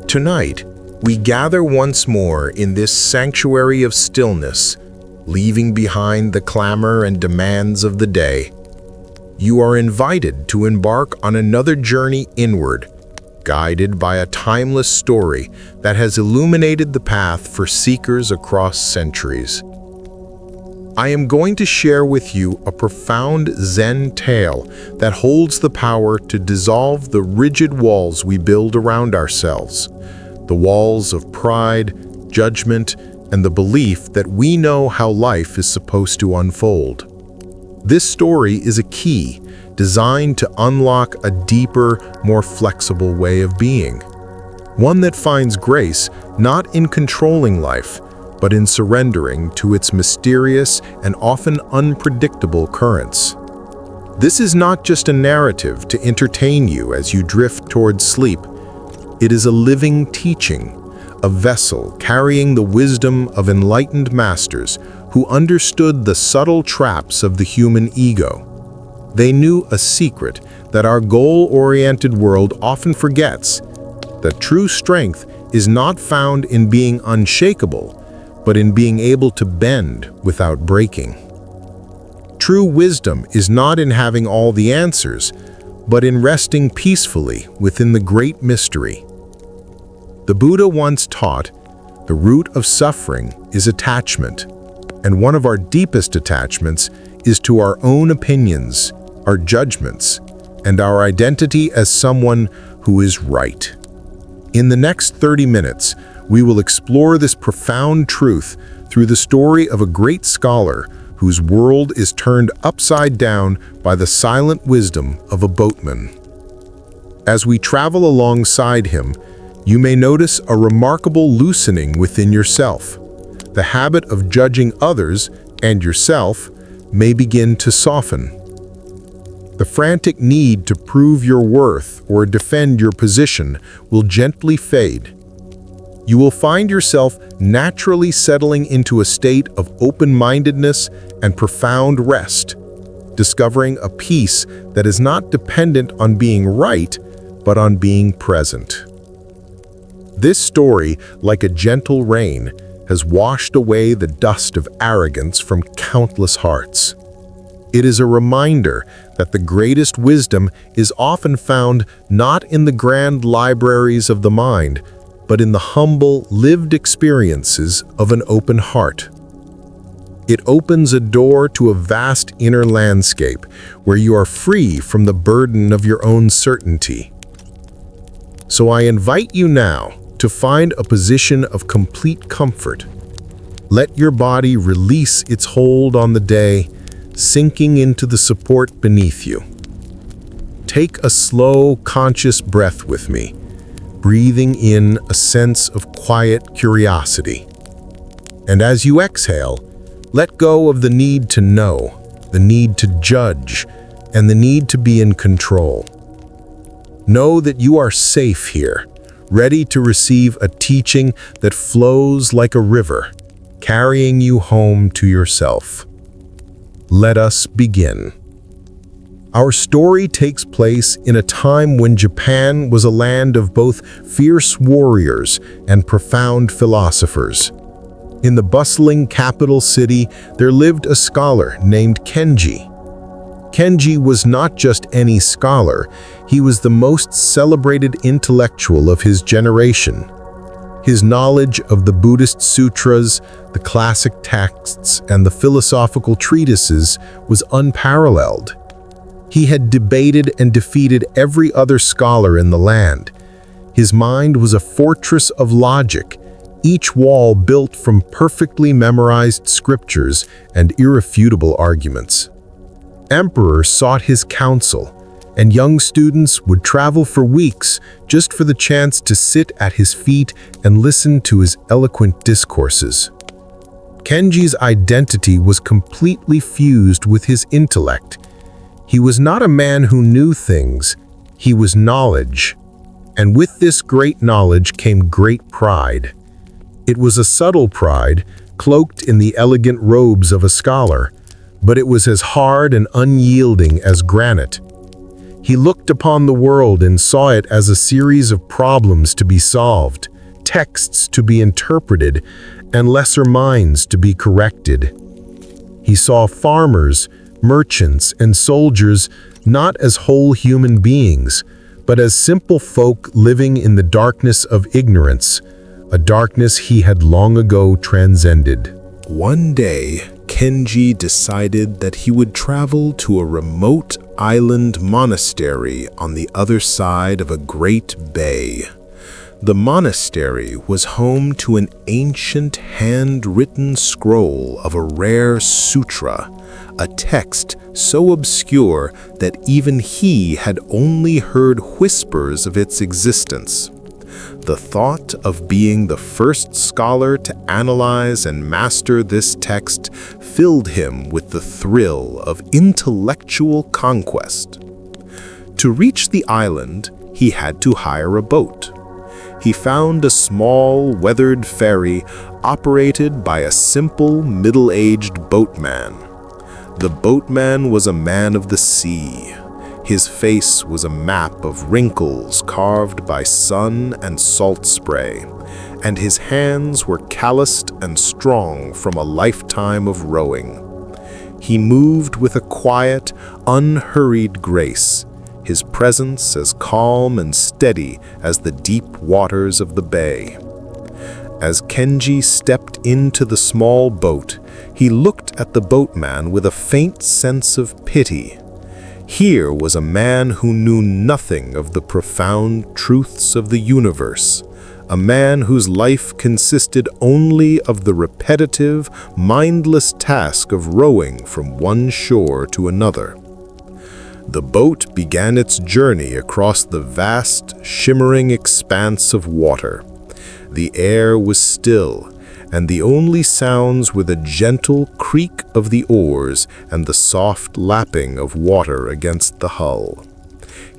Tonight, we gather once more in this sanctuary of stillness, leaving behind the clamor and demands of the day. You are invited to embark on another journey inward, guided by a timeless story that has illuminated the path for seekers across centuries. I am going to share with you a profound Zen tale that holds the power to dissolve the rigid walls we build around ourselves, the walls of pride, judgment, and the belief that we know how life is supposed to unfold. This story is a key designed to unlock a deeper, more flexible way of being. One that finds grace not in controlling life, but in surrendering to its mysterious and often unpredictable currents. This is not just a narrative to entertain you as you drift towards sleep. It is a living teaching, a vessel carrying the wisdom of enlightened masters who understood the subtle traps of the human ego. They knew a secret that our goal-oriented world often forgets, that true strength is not found in being unshakable, but in being able to bend without breaking. True wisdom is not in having all the answers, but in resting peacefully within the great mystery. The Buddha once taught, the root of suffering is attachment, and one of our deepest attachments is to our own opinions, our judgments, and our identity as someone who is right. In the next 30 minutes, we will explore this profound truth through the story of a great scholar whose world is turned upside down by the silent wisdom of a boatman. As we travel alongside him, you may notice a remarkable loosening within yourself. The habit of judging others and yourself may begin to soften. The frantic need to prove your worth or defend your position will gently fade. You will find yourself naturally settling into a state of open-mindedness and profound rest, discovering a peace that is not dependent on being right, but on being present. This story, like a gentle rain, has washed away the dust of arrogance from countless hearts. It is a reminder that the greatest wisdom is often found not in the grand libraries of the mind, but in the humble, lived experiences of an open heart. It opens a door to a vast inner landscape where you are free from the burden of your own certainty. So I invite you now to find a position of complete comfort. Let your body release its hold on the day, sinking into the support beneath you. Take a slow, conscious breath with me, breathing in a sense of quiet curiosity. And as you exhale, let go of the need to know, the need to judge, and the need to be in control. Know that you are safe here, ready to receive a teaching that flows like a river, carrying you home to yourself. Let us begin. Our story takes place in a time when Japan was a land of both fierce warriors and profound philosophers. In the bustling capital city, there lived a scholar named Kenji. Kenji was not just any scholar, he was the most celebrated intellectual of his generation. His knowledge of the Buddhist sutras, the classic texts, and the philosophical treatises was unparalleled. He had debated and defeated every other scholar in the land. His mind was a fortress of logic, each wall built from perfectly memorized scriptures and irrefutable arguments. Emperors sought his counsel, and young students would travel for weeks just for the chance to sit at his feet and listen to his eloquent discourses. Kenji's identity was completely fused with his intellect. He was not a man who knew things, he was knowledge. And with this great knowledge came great pride. It was a subtle pride, cloaked in the elegant robes of a scholar, but it was as hard and unyielding as granite. He looked upon the world and saw it as a series of problems to be solved, texts to be interpreted, and lesser minds to be corrected. He saw farmers, merchants, and soldiers not as whole human beings, but as simple folk living in the darkness of ignorance, a darkness he had long ago transcended. One day, Kenji decided that he would travel to a remote island monastery on the other side of a great bay. The monastery was home to an ancient handwritten scroll of a rare sutra, a text so obscure that even he had only heard whispers of its existence. The thought of being the first scholar to analyze and master this text filled him with the thrill of intellectual conquest. To reach the island, he had to hire a boat. He found a small, weathered ferry operated by a simple, middle-aged boatman. The boatman was a man of the sea. His face was a map of wrinkles carved by sun and salt spray, and his hands were calloused and strong from a lifetime of rowing. He moved with a quiet, unhurried grace, his presence as calm and steady as the deep waters of the bay. As Kenji stepped into the small boat, he looked at the boatman with a faint sense of pity. Here was a man who knew nothing of the profound truths of the universe, a man whose life consisted only of the repetitive, mindless task of rowing from one shore to another. The boat began its journey across the vast, shimmering expanse of water. The air was still, and the only sounds were the gentle creak of the oars and the soft lapping of water against the hull.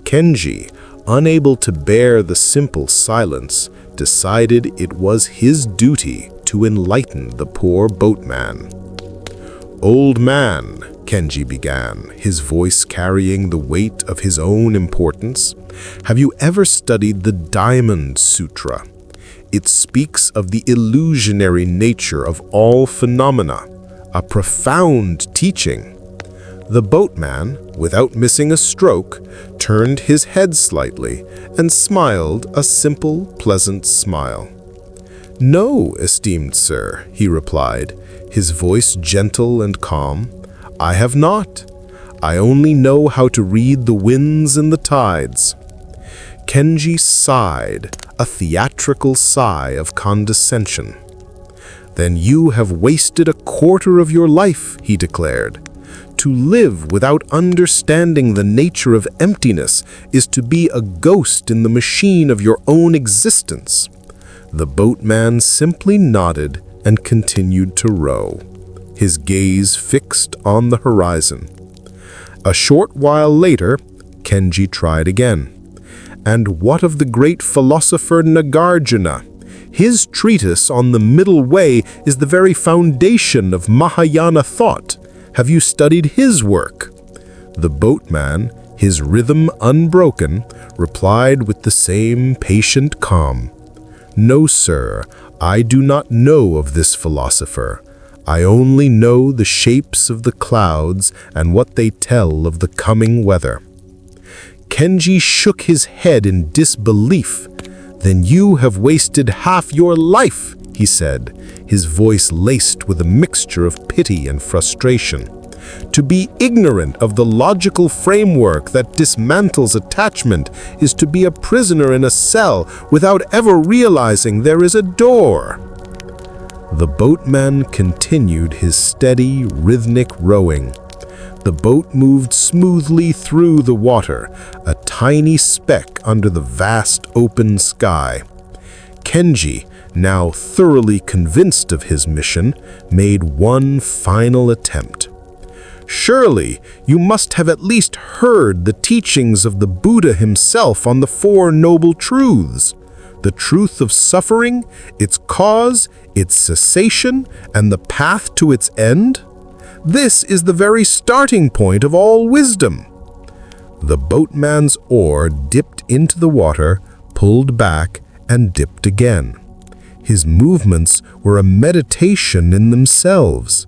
Kenji, unable to bear the simple silence, decided it was his duty to enlighten the poor boatman. "Old man," Kenji began, his voice carrying the weight of his own importance, "have you ever studied the Diamond Sutra? It speaks of the illusionary nature of all phenomena, a profound teaching." The boatman, without missing a stroke, turned his head slightly and smiled a simple, pleasant smile. "No, esteemed sir," he replied, his voice gentle and calm. "I have not. I only know how to read the winds and the tides." Kenji sighed, a theatrical sigh of condescension. "Then you have wasted a quarter of your life," he declared. "To live without understanding the nature of emptiness is to be a ghost in the machine of your own existence." The boatman simply nodded and continued to row, his gaze fixed on the horizon. A short while later, Kenji tried again. "And what of the great philosopher Nagarjuna? His treatise on the middle way is the very foundation of Mahayana thought. Have you studied his work?" The boatman, his rhythm unbroken, replied with the same patient calm. "No, sir, I do not know of this philosopher. I only know the shapes of the clouds and what they tell of the coming weather." Kenji shook his head in disbelief. "Then you have wasted half your life," he said, his voice laced with a mixture of pity and frustration. "To be ignorant of the logical framework that dismantles attachment is to be a prisoner in a cell without ever realizing there is a door." The boatman continued his steady, rhythmic rowing. The boat moved smoothly through the water, a tiny speck under the vast open sky. Kenji, now thoroughly convinced of his mission, made one final attempt. "Surely you must have at least heard the teachings of the Buddha himself on the Four Noble Truths. The truth of suffering, its cause, its cessation, and the path to its end? This is the very starting point of all wisdom." The boatman's oar dipped into the water, pulled back, and dipped again. His movements were a meditation in themselves.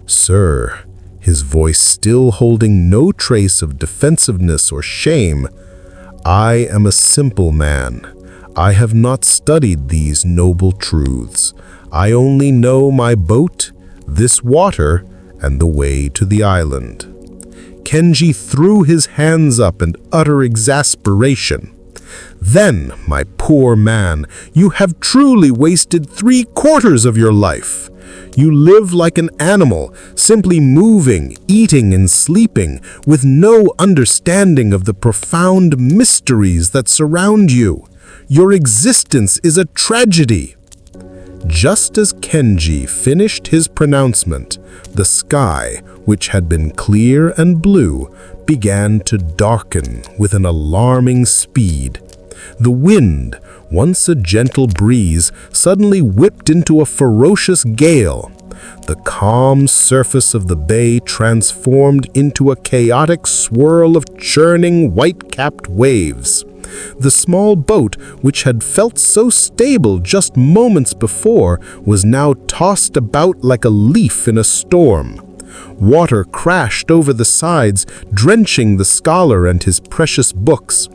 "Sir," his voice still holding no trace of defensiveness or shame, "I am a simple man. I have not studied these noble truths. I only know my boat, this water, and the way to the island." Kenji threw his hands up in utter exasperation. "Then, my poor man, you have truly wasted 3/4 of your life. You live like an animal, simply moving, eating, and sleeping, with no understanding of the profound mysteries that surround you. Your existence is a tragedy." Just as Kenji finished his pronouncement, the sky, which had been clear and blue, began to darken with an alarming speed. The wind, once a gentle breeze, suddenly whipped into a ferocious gale. The calm surface of the bay transformed into a chaotic swirl of churning white-capped waves. The small boat, which had felt so stable just moments before, was now tossed about like a leaf in a storm. Water crashed over the sides, drenching the scholar and his precious books.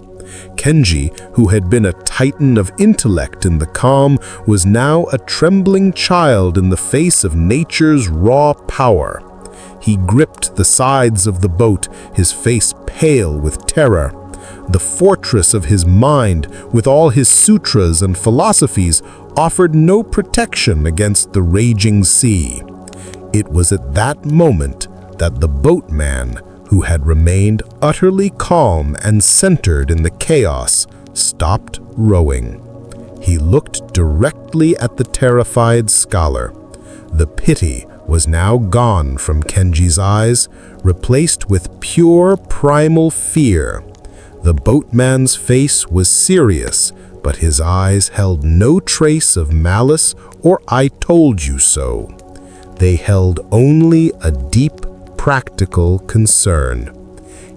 Kenji, who had been a titan of intellect in the calm, was now a trembling child in the face of nature's raw power. He gripped the sides of the boat, his face pale with terror. The fortress of his mind, with all his sutras and philosophies, offered no protection against the raging sea. It was at that moment that the boatman, who had remained utterly calm and centered in the chaos, stopped rowing. He looked directly at the terrified scholar. The pity was now gone from Kenji's eyes, replaced with pure primal fear. The boatman's face was serious, but his eyes held no trace of malice or "I told you so." They held only a deep, practical concern.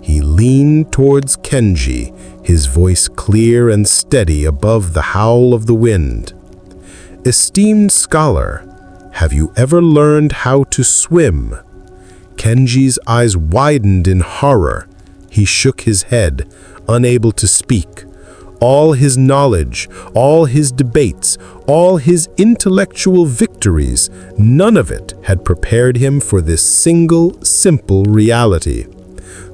He leaned towards Kenji, his voice clear and steady above the howl of the wind. "Esteemed scholar, have you ever learned how to swim?" Kenji's eyes widened in horror. He shook his head, unable to speak. All his knowledge, all his debates, all his intellectual victories, none of it had prepared him for this single, simple reality.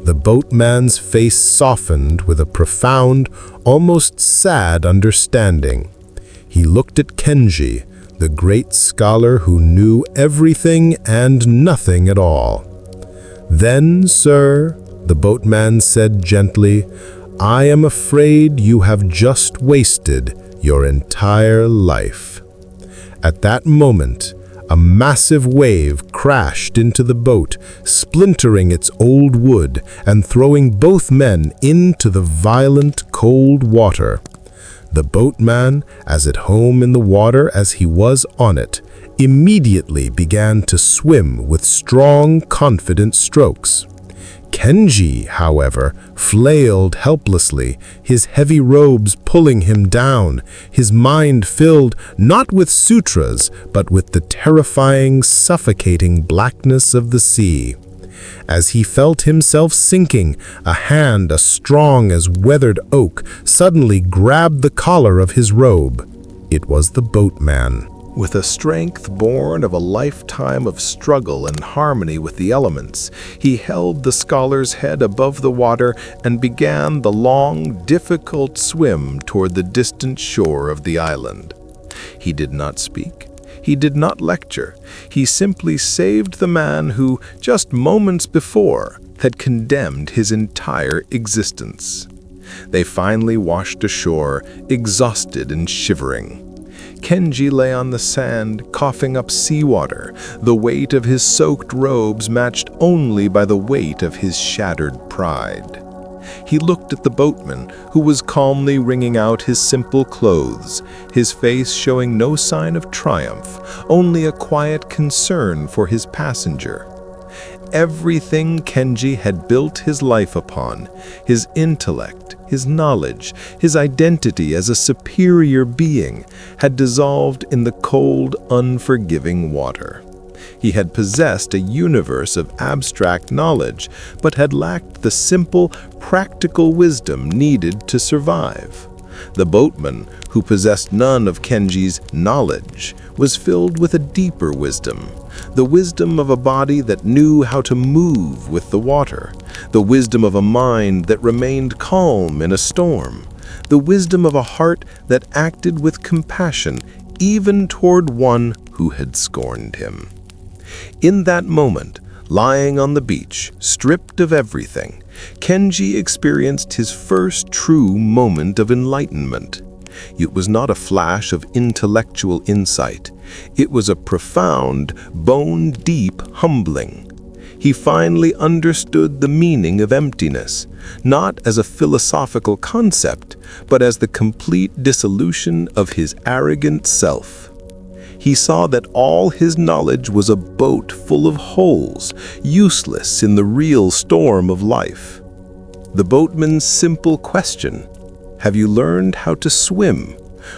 The boatman's face softened with a profound, almost sad understanding. He looked at Kenji, the great scholar who knew everything and nothing at all. "Then, sir," the boatman said gently, "I am afraid you have just wasted your entire life." At that moment, a massive wave crashed into the boat, splintering its old wood and throwing both men into the violent, cold water. The boatman, as at home in the water as he was on it, immediately began to swim with strong, confident strokes. Kenji, however, flailed helplessly, his heavy robes pulling him down, his mind filled not with sutras, but with the terrifying, suffocating blackness of the sea. As he felt himself sinking, a hand as strong as weathered oak suddenly grabbed the collar of his robe. It was the boatman. With a strength born of a lifetime of struggle and harmony with the elements, he held the scholar's head above the water and began the long, difficult swim toward the distant shore of the island. He did not speak. He did not lecture. He simply saved the man who, just moments before, had condemned his entire existence. They finally washed ashore, exhausted and shivering. Kenji lay on the sand, coughing up seawater, the weight of his soaked robes matched only by the weight of his shattered pride. He looked at the boatman, who was calmly wringing out his simple clothes, his face showing no sign of triumph, only a quiet concern for his passenger. everything Kenji had built his life upon, his intellect, his knowledge, his identity as a superior being, had dissolved in the cold, unforgiving water. He had possessed a universe of abstract knowledge, but had lacked the simple, practical wisdom needed to survive. The boatman, who possessed none of Kenji's knowledge, was filled with a deeper wisdom, the wisdom of a body that knew how to move with the water, the wisdom of a mind that remained calm in a storm, the wisdom of a heart that acted with compassion even toward one who had scorned him. In that moment, lying on the beach, stripped of everything, Kenji experienced his first true moment of enlightenment. It was not a flash of intellectual insight. It was a profound, bone-deep humbling. He finally understood the meaning of emptiness, not as a philosophical concept, but as the complete dissolution of his arrogant self. He saw that all his knowledge was a boat full of holes, useless in the real storm of life. The boatman's simple question, "Have you learned how to swim?"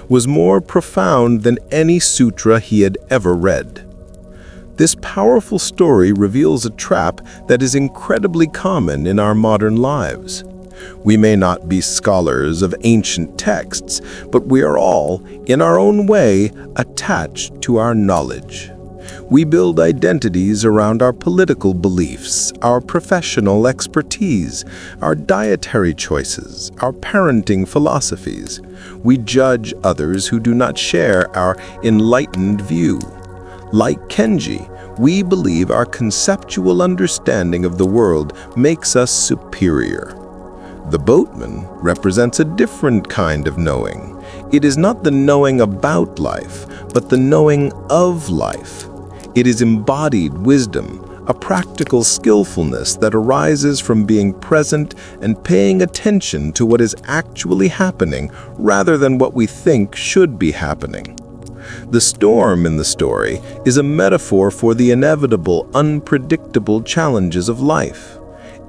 was more profound than any sutra he had ever read. This powerful story reveals a trap that is incredibly common in our modern lives. We may not be scholars of ancient texts, but we are all, in our own way, attached to our knowledge. We build identities around our political beliefs, our professional expertise, our dietary choices, our parenting philosophies. We judge others who do not share our enlightened view. Like Kenji, we believe our conceptual understanding of the world makes us superior. The boatman represents a different kind of knowing. It is not the knowing about life, but the knowing of life. It is embodied wisdom, a practical skillfulness that arises from being present and paying attention to what is actually happening rather than what we think should be happening. The storm in the story is a metaphor for the inevitable, unpredictable challenges of life.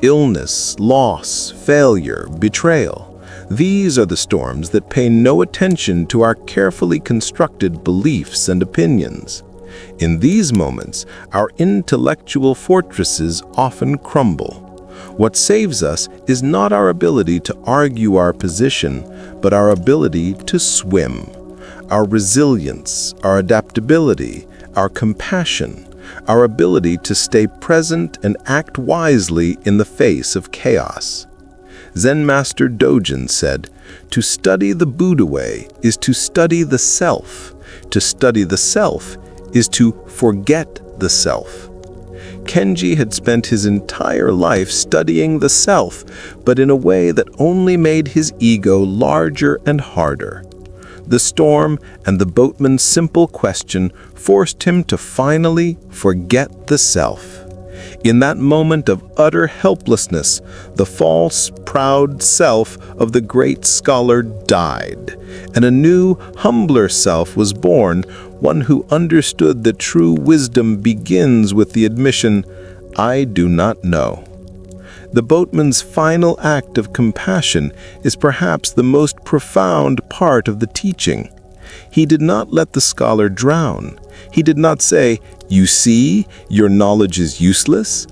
Illness, loss, failure, betrayal. These are the storms that pay no attention to our carefully constructed beliefs and opinions. In these moments, our intellectual fortresses often crumble. What saves us is not our ability to argue our position, but our ability to swim. Our resilience, our adaptability, our compassion, our ability to stay present and act wisely in the face of chaos. Zen Master Dogen said, "To study the Buddha way is to study the self. To study the self is to forget the self." Kenji had spent his entire life studying the self, but in a way that only made his ego larger and harder. The storm and the boatman's simple question forced him to finally forget the self. In that moment of utter helplessness, the false, proud self of the great scholar died, and a new, humbler self was born, one who understood that true wisdom begins with the admission, "I do not know." The boatman's final act of compassion is perhaps the most profound part of the teaching. He did not let the scholar drown. He did not say, "You see, your knowledge is useless."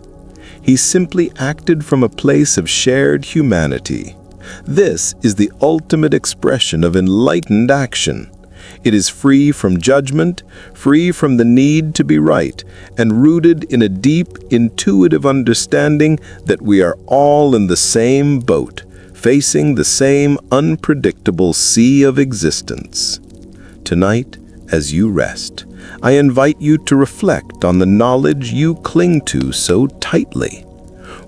He simply acted from a place of shared humanity. This is the ultimate expression of enlightened action. It is free from judgment, free from the need to be right, and rooted in a deep, intuitive understanding that we are all in the same boat, facing the same unpredictable sea of existence. Tonight, as you rest, I invite you to reflect on the knowledge you cling to so tightly.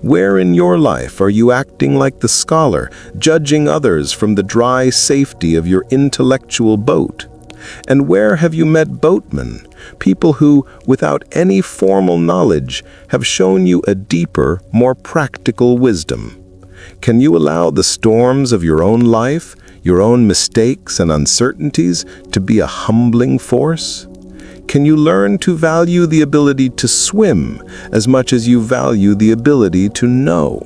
Where in your life are you acting like the scholar, judging others from the dry safety of your intellectual boat? And where have you met boatmen, people who, without any formal knowledge, have shown you a deeper, more practical wisdom? Can you allow the storms of your own life, your own mistakes and uncertainties, to be a humbling force? Can you learn to value the ability to swim as much as you value the ability to know?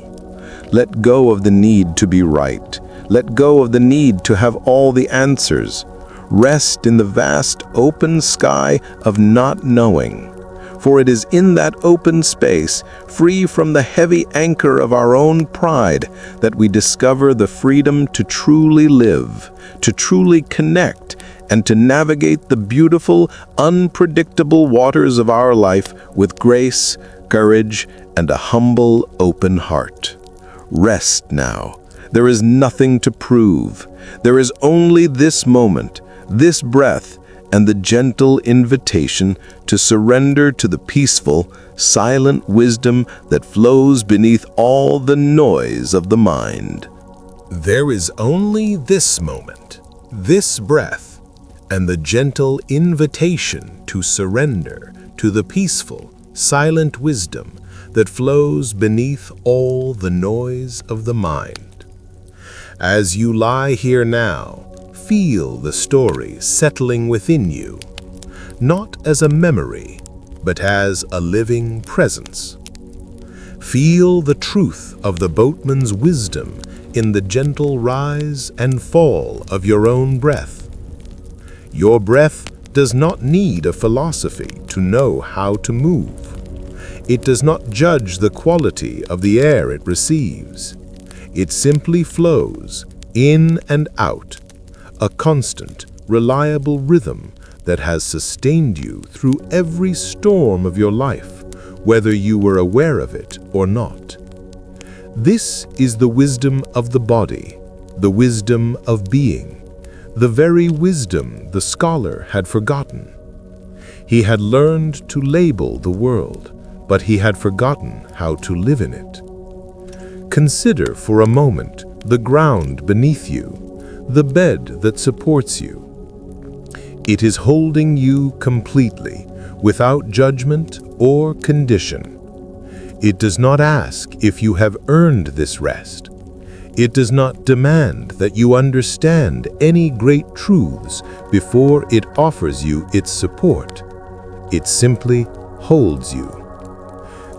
Let go of the need to be right. Let go of the need to have all the answers. Rest in the vast open sky of not knowing. For it is in that open space, free from the heavy anchor of our own pride, that we discover the freedom to truly live, to truly connect, and to navigate the beautiful, unpredictable waters of our life with grace, courage, and a humble, open heart. Rest now. There is nothing to prove. There is only this moment, this breath, and the gentle invitation to surrender to the peaceful, silent wisdom that flows beneath all the noise of the mind. There is only this moment, this breath, and the gentle invitation to surrender to the peaceful, silent wisdom that flows beneath all the noise of the mind. As you lie here now, feel the story settling within you, not as a memory, but as a living presence. Feel the truth of the boatman's wisdom in the gentle rise and fall of your own breath. Your breath does not need a philosophy to know how to move. It does not judge the quality of the air it receives. It simply flows in and out, a constant, reliable rhythm that has sustained you through every storm of your life, whether you were aware of it or not. This is the wisdom of the body, the wisdom of being, the very wisdom the scholar had forgotten. He had learned to label the world, but he had forgotten how to live in it. Consider for a moment the ground beneath you, the bed that supports you. It is holding you completely, without judgment or condition. It does not ask if you have earned this rest. It does not demand that you understand any great truths before it offers you its support. It simply holds you.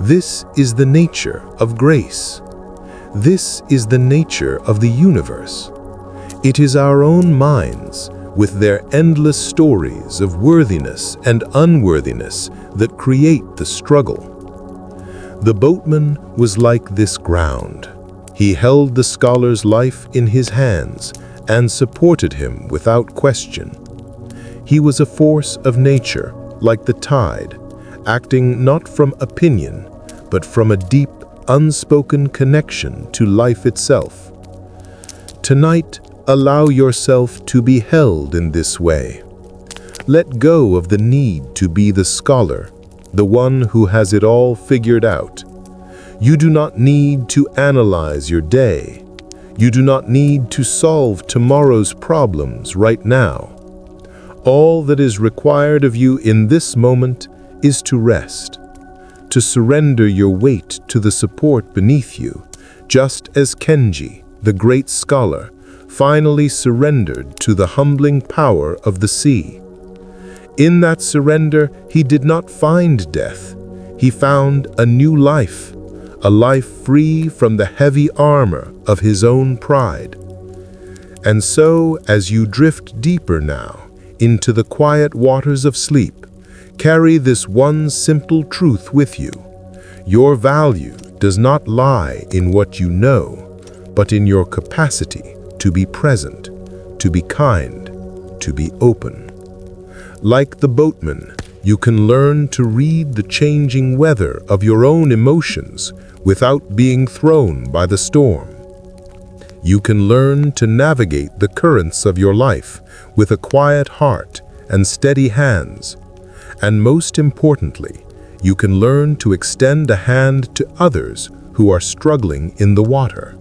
This is the nature of grace. This is the nature of the universe. It is our own minds, with their endless stories of worthiness and unworthiness, that create the struggle. The boatman was like this ground. He held the scholar's life in his hands and supported him without question. He was a force of nature, like the tide, acting not from opinion, but from a deep, unspoken connection to life itself. Tonight, allow yourself to be held in this way. Let go of the need to be the scholar, the one who has it all figured out. You do not need to analyze your day. You do not need to solve tomorrow's problems right now. All that is required of you in this moment is to rest, to surrender your weight to the support beneath you, just as Kenji, the great scholar, finally surrendered to the humbling power of the sea. In that surrender, he did not find death. He found a new life, a life free from the heavy armor of his own pride. And so, as you drift deeper now into the quiet waters of sleep, carry this one simple truth with you. Your value does not lie in what you know, but in your capacity to be present, to be kind, to be open. Like the boatman, you can learn to read the changing weather of your own emotions without being thrown by the storm. You can learn to navigate the currents of your life with a quiet heart and steady hands. And most importantly, you can learn to extend a hand to others who are struggling in the water,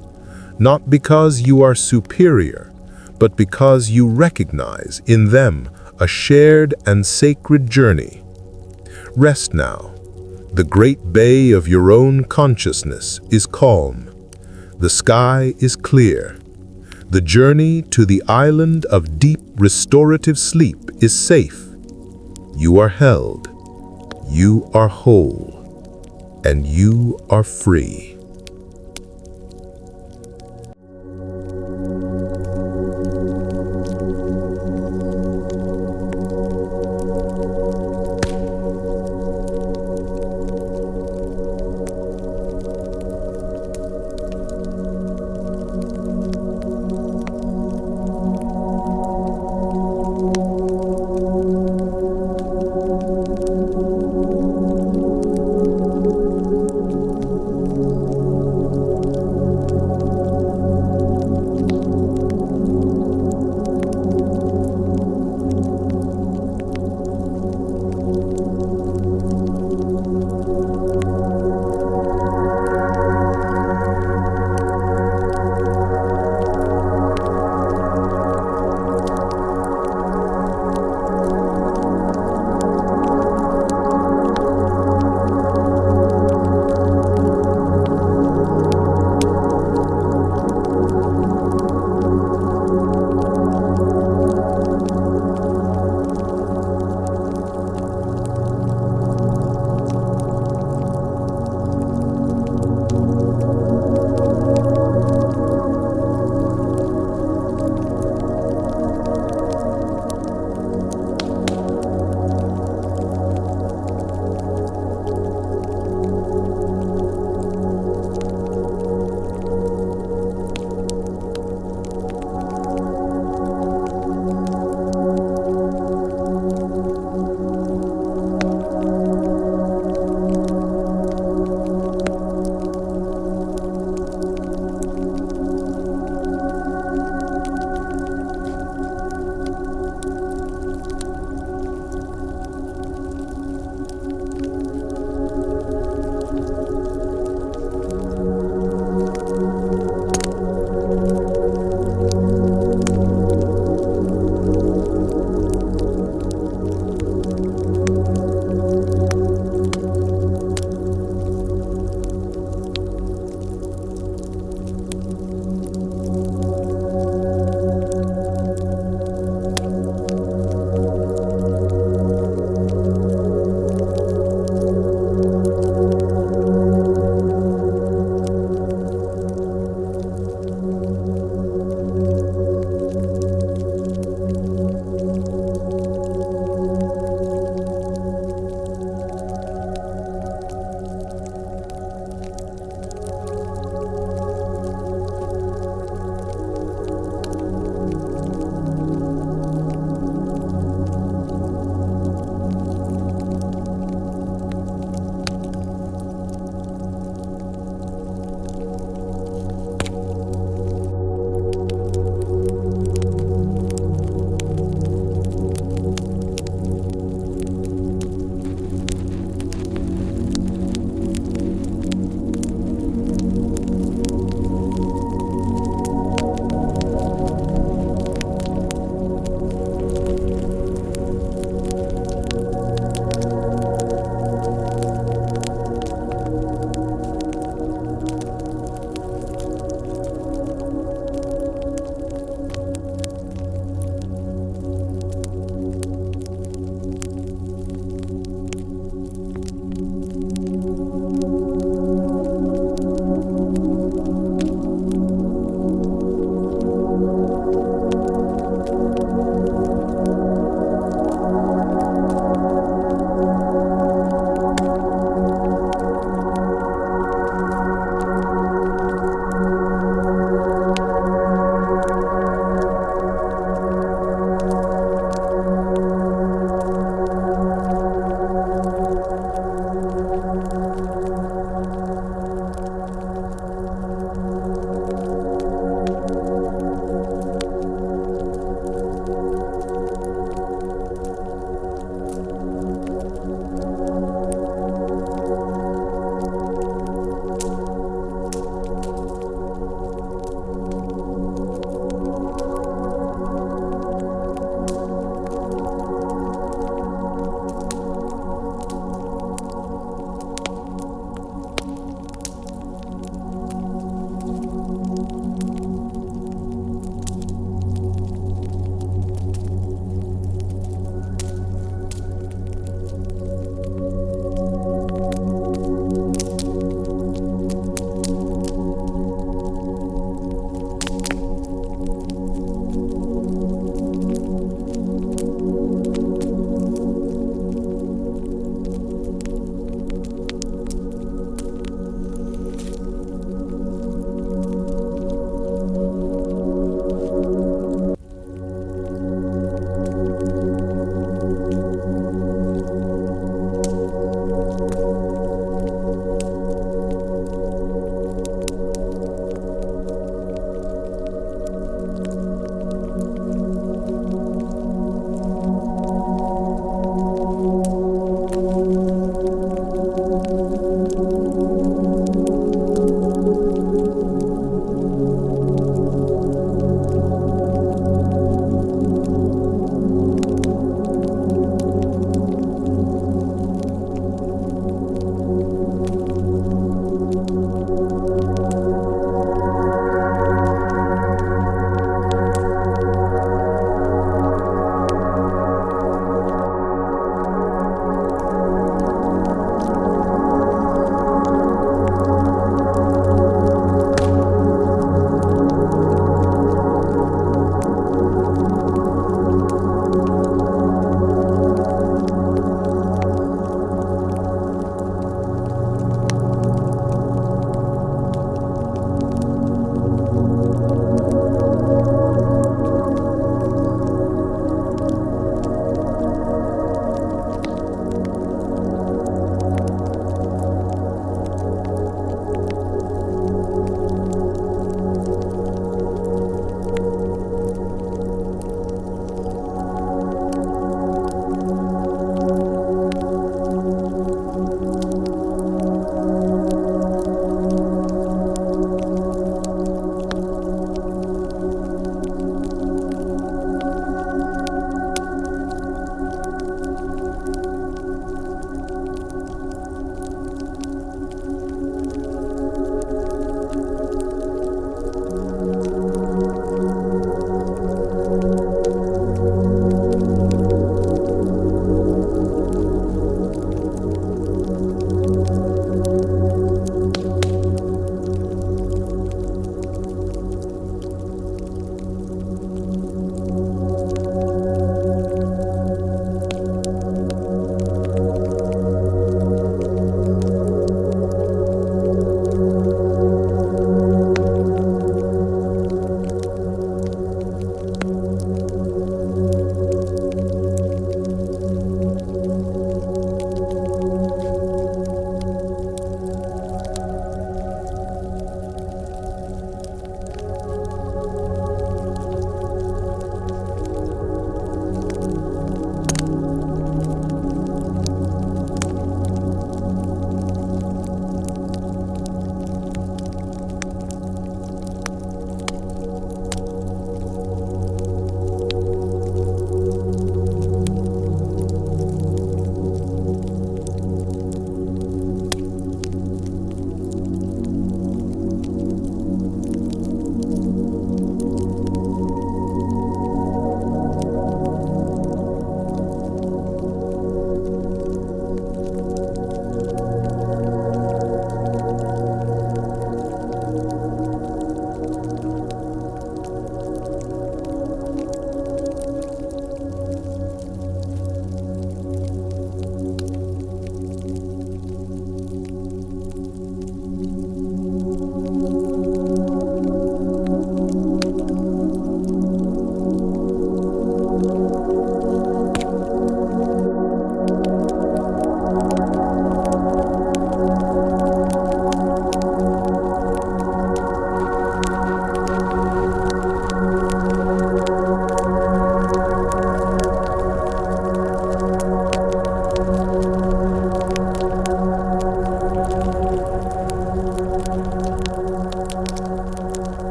not because you are superior, but because you recognize in them a shared and sacred journey. Rest now. The great bay of your own consciousness is calm. The sky is clear. The journey to the island of deep restorative sleep is safe. You are held. You are whole. And you are free.